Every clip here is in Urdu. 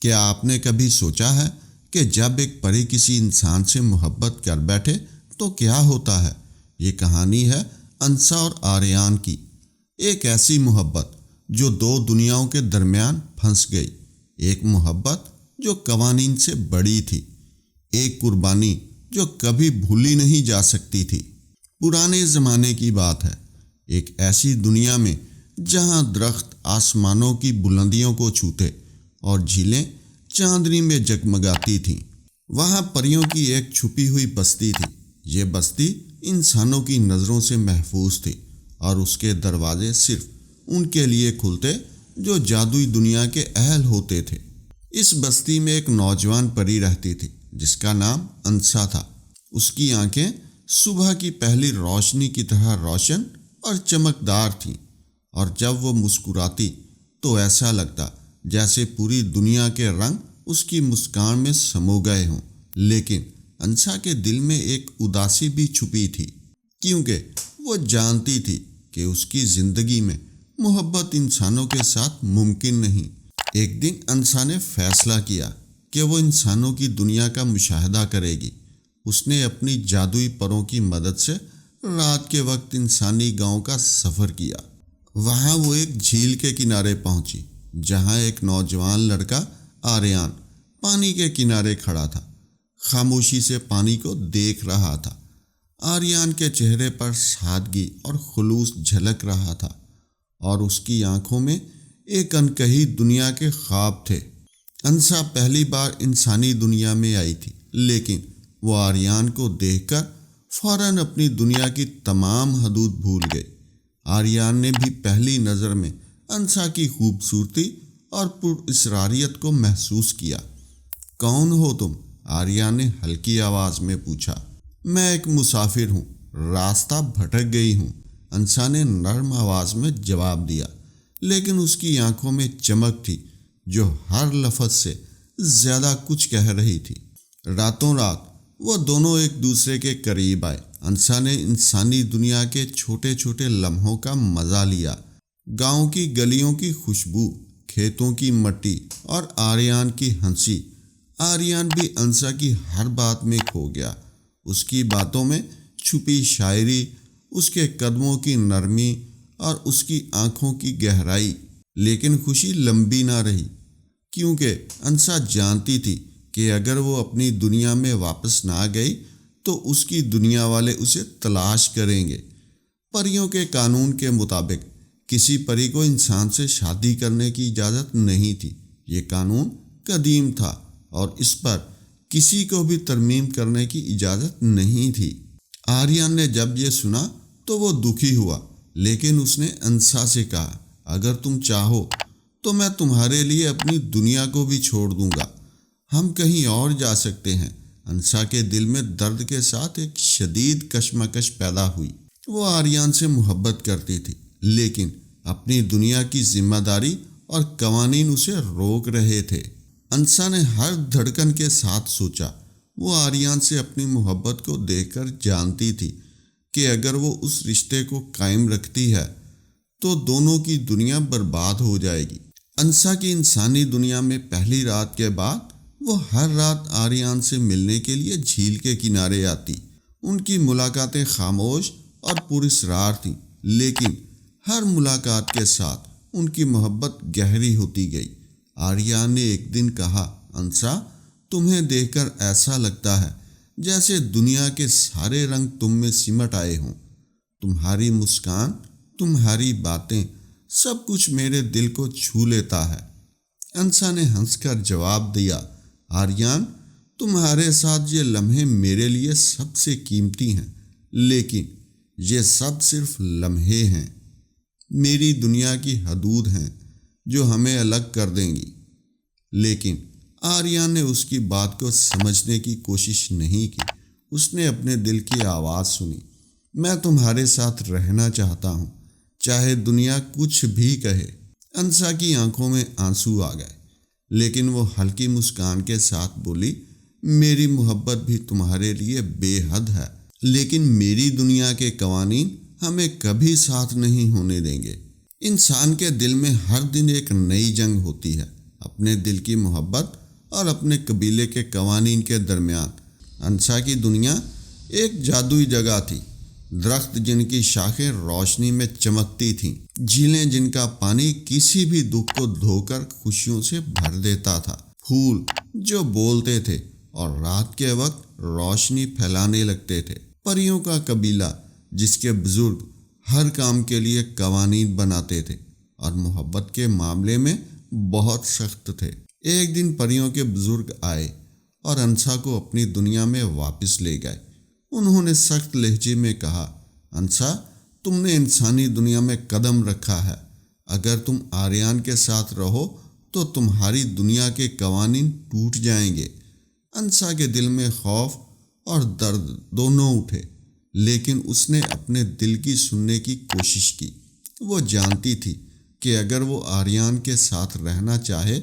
کیا آپ نے کبھی سوچا ہے کہ جب ایک پری کسی انسان سے محبت کر بیٹھے تو کیا ہوتا ہے؟ یہ کہانی ہے انسا اور آریان کی، ایک ایسی محبت جو دو دنیاؤں کے درمیان پھنس گئی، ایک محبت جو قوانین سے بڑی تھی، ایک قربانی جو کبھی بھولی نہیں جا سکتی تھی۔ پرانے زمانے کی بات ہے، ایک ایسی دنیا میں جہاں درخت آسمانوں کی بلندیوں کو چھوتے اور جھیلیں چاندنی میں جگمگاتی تھیں۔ وہاں پریوں کی ایک چھپی ہوئی بستی تھی۔ یہ بستی انسانوں کی نظروں سے محفوظ تھی اور اس کے دروازے صرف ان کے لیے کھلتے جو جادوئی دنیا کے اہل ہوتے تھے۔ اس بستی میں ایک نوجوان پری رہتی تھی جس کا نام انسا تھا۔ اس کی آنکھیں صبح کی پہلی روشنی کی طرح روشن اور چمکدار تھیں، اور جب وہ مسکراتی تو ایسا لگتا جیسے پوری دنیا کے رنگ اس کی مسکان میں سمو گئے ہوں۔ لیکن انسا کے دل میں ایک اداسی بھی چھپی تھی، کیونکہ وہ جانتی تھی کہ اس کی زندگی میں محبت انسانوں کے ساتھ ممکن نہیں۔ ایک دن انسا نے فیصلہ کیا کہ وہ انسانوں کی دنیا کا مشاہدہ کرے گی۔ اس نے اپنی جادوئی پروں کی مدد سے رات کے وقت انسانی گاؤں کا سفر کیا۔ وہاں وہ ایک جھیل کے کنارے پہنچی جہاں ایک نوجوان لڑکا آریان پانی کے کنارے کھڑا تھا، خاموشی سے پانی کو دیکھ رہا تھا۔ آریان کے چہرے پر سادگی اور خلوص جھلک رہا تھا، اور اس کی آنکھوں میں ایک انکہی دنیا کے خواب تھے۔ انسا پہلی بار انسانی دنیا میں آئی تھی، لیکن وہ آریان کو دیکھ کر فوراً اپنی دنیا کی تمام حدود بھول گئی۔ آریان نے بھی پہلی نظر میں انسا کی خوبصورتی اور پراسراریت کو محسوس کیا۔ کون ہو تم؟ آریان نے ہلکی آواز میں پوچھا۔ میں ایک مسافر ہوں، راستہ بھٹک گئی ہوں، انسا نے نرم آواز میں جواب دیا، لیکن اس کی آنکھوں میں چمک تھی جو ہر لفظ سے زیادہ کچھ کہہ رہی تھی۔ راتوں رات وہ دونوں ایک دوسرے کے قریب آئے۔ انسا نے انسانی دنیا کے چھوٹے چھوٹے لمحوں کا مزہ لیا، گاؤں کی گلیوں کی خوشبو، کھیتوں کی مٹی اور آریان کی ہنسی۔ آریان بھی انسا کی ہر بات میں کھو گیا، اس کی باتوں میں چھپی شاعری، اس کے قدموں کی نرمی اور اس کی آنکھوں کی گہرائی۔ لیکن خوشی لمبی نہ رہی، کیونکہ انسا جانتی تھی کہ اگر وہ اپنی دنیا میں واپس نہ گئی تو اس کی دنیا والے اسے تلاش کریں گے۔ پریوں کے قانون کے مطابق کسی پری کو انسان سے شادی کرنے کی اجازت نہیں تھی۔ یہ قانون قدیم تھا اور اس پر کسی کو بھی ترمیم کرنے کی اجازت نہیں تھی۔ آریان نے جب یہ سنا تو وہ دکھی ہوا، لیکن اس نے انسا سے کہا، اگر تم چاہو تو میں تمہارے لیے اپنی دنیا کو بھی چھوڑ دوں گا، ہم کہیں اور جا سکتے ہیں۔ انسا کے دل میں درد کے ساتھ ایک شدید کشمکش پیدا ہوئی۔ وہ آریان سے محبت کرتی تھی، لیکن اپنی دنیا کی ذمہ داری اور قوانین اسے روک رہے تھے۔ انسا نے ہر دھڑکن کے ساتھ سوچا، وہ آریان سے اپنی محبت کو دیکھ کر جانتی تھی کہ اگر وہ اس رشتے کو قائم رکھتی ہے تو دونوں کی دنیا برباد ہو جائے گی۔ انسا کی انسانی دنیا میں پہلی رات کے بعد وہ ہر رات آریان سے ملنے کے لیے جھیل کے کنارے آتی۔ ان کی ملاقاتیں خاموش اور پراسرار تھیں، لیکن ہر ملاقات کے ساتھ ان کی محبت گہری ہوتی گئی۔ آریان نے ایک دن کہا، انسا، تمہیں دیکھ کر ایسا لگتا ہے جیسے دنیا کے سارے رنگ تم میں سمٹ آئے ہوں۔ تمہاری مسکان، تمہاری باتیں، سب کچھ میرے دل کو چھو لیتا ہے۔ انسا نے ہنس کر جواب دیا، آریان، تمہارے ساتھ یہ لمحے میرے لیے سب سے قیمتی ہیں، لیکن یہ سب صرف لمحے ہیں، میری دنیا کی حدود ہیں جو ہمیں الگ کر دیں گی۔ لیکن آریان نے اس کی بات کو سمجھنے کی کوشش نہیں کی۔ اس نے اپنے دل کی آواز سنی، میں تمہارے ساتھ رہنا چاہتا ہوں، چاہے دنیا کچھ بھی کہے۔ انسا کی آنکھوں میں آنسو آ گئے، لیکن وہ ہلکی مسکان کے ساتھ بولی، میری محبت بھی تمہارے لیے بے حد ہے، لیکن میری دنیا کے قوانین ہمیں کبھی ساتھ نہیں ہونے دیں گے۔ انسان کے دل میں ہر دن ایک نئی جنگ ہوتی ہے، اپنے دل کی محبت اور اپنے قبیلے کے قوانین کے درمیان۔ انسا کی دنیا ایک جادوئی جگہ تھی، درخت جن کی شاخیں روشنی میں چمکتی تھیں، جھیلیں جن کا پانی کسی بھی دکھ کو دھو کر خوشیوں سے بھر دیتا تھا، پھول جو بولتے تھے اور رات کے وقت روشنی پھیلانے لگتے تھے، پریوں کا قبیلہ جس کے بزرگ ہر کام کے لیے قوانین بناتے تھے اور محبت کے معاملے میں بہت سخت تھے۔ ایک دن پریوں کے بزرگ آئے اور انسا کو اپنی دنیا میں واپس لے گئے۔ انہوں نے سخت لہجے میں کہا، انسا، تم نے انسانی دنیا میں قدم رکھا ہے، اگر تم آریان کے ساتھ رہو تو تمہاری دنیا کے قوانین ٹوٹ جائیں گے۔ انسا کے دل میں خوف اور درد دونوں اٹھے، لیکن اس نے اپنے دل کی سننے کی کوشش کی۔ وہ جانتی تھی کہ اگر وہ آریان کے ساتھ رہنا چاہے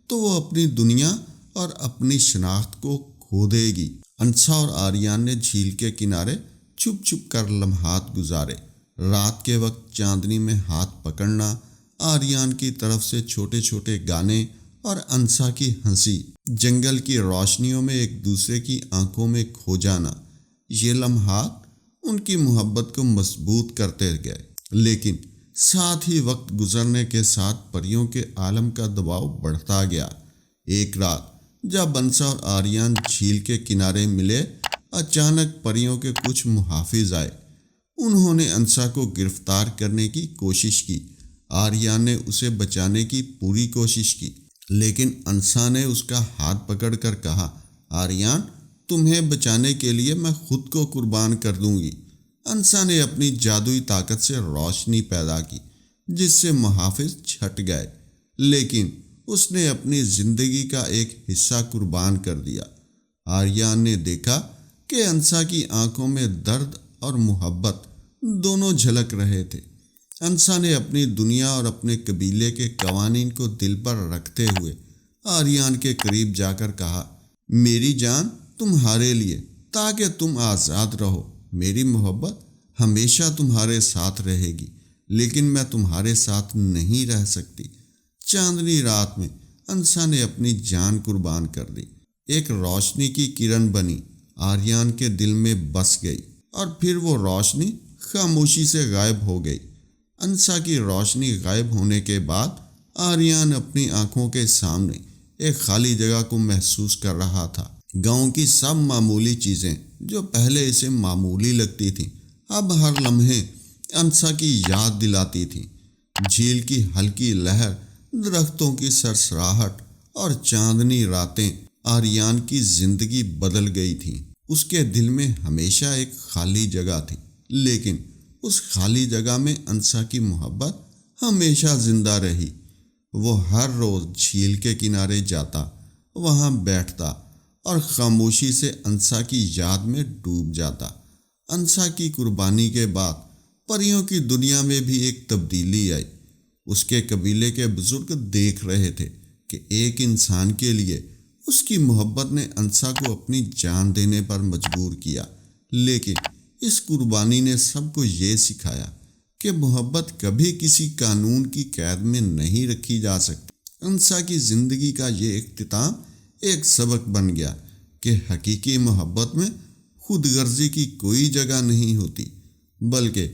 تو وہ اپنی دنیا اور اپنی شناخت کو کھو دے گی۔ انسا اور آریان نے جھیل کے کنارے چھپ چھپ کر لمحات گزارے۔ رات کے وقت چاندنی میں ہاتھ پکڑنا، آریان کی طرف سے چھوٹے چھوٹے گانے اور انسا کی ہنسی، جنگل کی روشنیوں میں ایک دوسرے کی آنکھوں میں کھو جانا، یہ لمحات ان کی محبت کو مضبوط کرتے گئے۔ لیکن ساتھ ہی وقت گزرنے کے ساتھ پریوں کے عالم کا دباؤ بڑھتا گیا۔ ایک رات جب انسا اور آریان جھیل کے کنارے ملے، اچانک پریوں کے کچھ محافظ آئے۔ انہوں نے انسا کو گرفتار کرنے کی کوشش کی۔ آریان نے اسے بچانے کی پوری کوشش کی، لیکن انسا نے اس کا ہاتھ پکڑ کر کہا، آریان، تمہیں بچانے کے لیے میں خود کو قربان کر دوں گی۔ انسا نے اپنی جادوئی طاقت سے روشنی پیدا کی جس سے محافظ چھٹ گئے، لیکن اس نے اپنی زندگی کا ایک حصہ قربان کر دیا۔ آریان نے دیکھا کہ انسا کی آنکھوں میں درد اور محبت دونوں جھلک رہے تھے۔ انسا نے اپنی دنیا اور اپنے قبیلے کے قوانین کو دل پر رکھتے ہوئے آریان کے قریب جا کر کہا، میری جان تمہارے لیے، تاکہ تم آزاد رہو۔ میری محبت ہمیشہ تمہارے ساتھ رہے گی، لیکن میں تمہارے ساتھ نہیں رہ سکتی۔ چاندنی رات میں انسا نے اپنی جان قربان کر دی۔ ایک روشنی کی کرن بنی، آریان کے دل میں بس گئی، اور پھر وہ روشنی خاموشی سے غائب ہو گئی۔ انسا کی روشنی غائب ہونے کے بعد آریان اپنی آنکھوں کے سامنے ایک خالی جگہ کو محسوس کر رہا تھا۔ گاؤں کی سب معمولی چیزیں جو پہلے اسے معمولی لگتی تھیں، اب ہر لمحے انسا کی یاد دلاتی تھیں۔ جھیل کی ہلکی لہر، درختوں کی سرسراہٹ اور چاندنی راتیں آریان کی زندگی بدل گئی تھیں۔ اس کے دل میں ہمیشہ ایک خالی جگہ تھی، لیکن اس خالی جگہ میں انسا کی محبت ہمیشہ زندہ رہی۔ وہ ہر روز جھیل کے کنارے جاتا، وہاں بیٹھتا اور خاموشی سے انسا کی یاد میں ڈوب جاتا۔ انسا کی قربانی کے بعد پریوں کی دنیا میں بھی ایک تبدیلی آئی۔ اس کے قبیلے کے بزرگ دیکھ رہے تھے کہ ایک انسان کے لیے اس کی محبت نے انسا کو اپنی جان دینے پر مجبور کیا، لیکن اس قربانی نے سب کو یہ سکھایا کہ محبت کبھی کسی قانون کی قید میں نہیں رکھی جا سکتی۔ انسا کی زندگی کا یہ اختتام ایک سبق بن گیا کہ حقیقی محبت میں خود غرضی کی کوئی جگہ نہیں ہوتی، بلکہ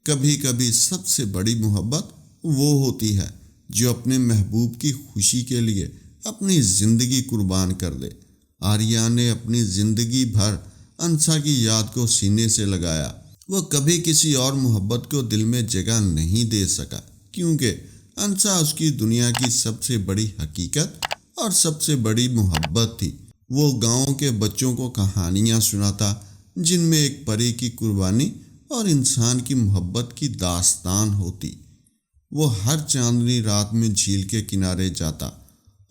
کبھی کبھی سب سے بڑی محبت وہ ہوتی ہے جو اپنے محبوب کی خوشی کے لیے اپنی زندگی قربان کر دے۔ آریان نے اپنی زندگی بھر انسا کی یاد کو سینے سے لگایا۔ وہ کبھی کسی اور محبت کو دل میں جگہ نہیں دے سکا، کیونکہ انسا اس کی دنیا کی سب سے بڑی حقیقت اور سب سے بڑی محبت تھی۔ وہ گاؤں کے بچوں کو کہانیاں سناتا جن میں ایک پری کی قربانی اور انسان کی محبت کی داستان ہوتی۔ وہ ہر چاندنی رات میں جھیل کے کنارے جاتا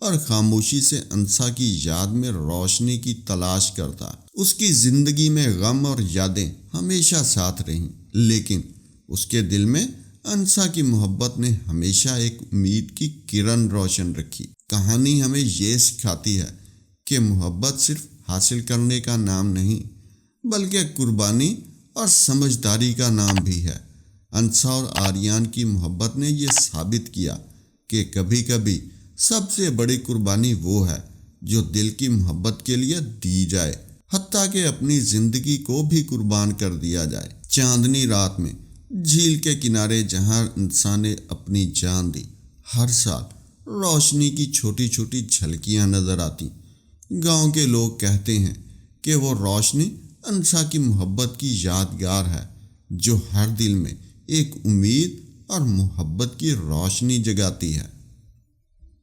اور خاموشی سے انسا کی یاد میں روشنی کی تلاش کرتا۔ اس کی زندگی میں غم اور یادیں ہمیشہ ساتھ رہیں، لیکن اس کے دل میں انسا کی محبت نے ہمیشہ ایک امید کی کرن روشن رکھی۔ کہانی ہمیں یہ سکھاتی ہے کہ محبت صرف حاصل کرنے کا نام نہیں، بلکہ قربانی اور سمجھداری کا نام بھی ہے۔ انسا اور آریان کی محبت نے یہ ثابت کیا کہ کبھی کبھی سب سے بڑی قربانی وہ ہے جو دل کی محبت کے لیے دی جائے، حتیٰ کہ اپنی زندگی کو بھی قربان کر دیا جائے۔ چاندنی رات میں جھیل کے کنارے جہاں انسان نے اپنی جان دی، ہر سال روشنی کی چھوٹی چھوٹی جھلکیاں نظر آتی۔ گاؤں کے لوگ کہتے ہیں کہ وہ روشنی انسا کی محبت کی یادگار ہے، جو ہر دل میں ایک امید اور محبت کی روشنی جگاتی ہے۔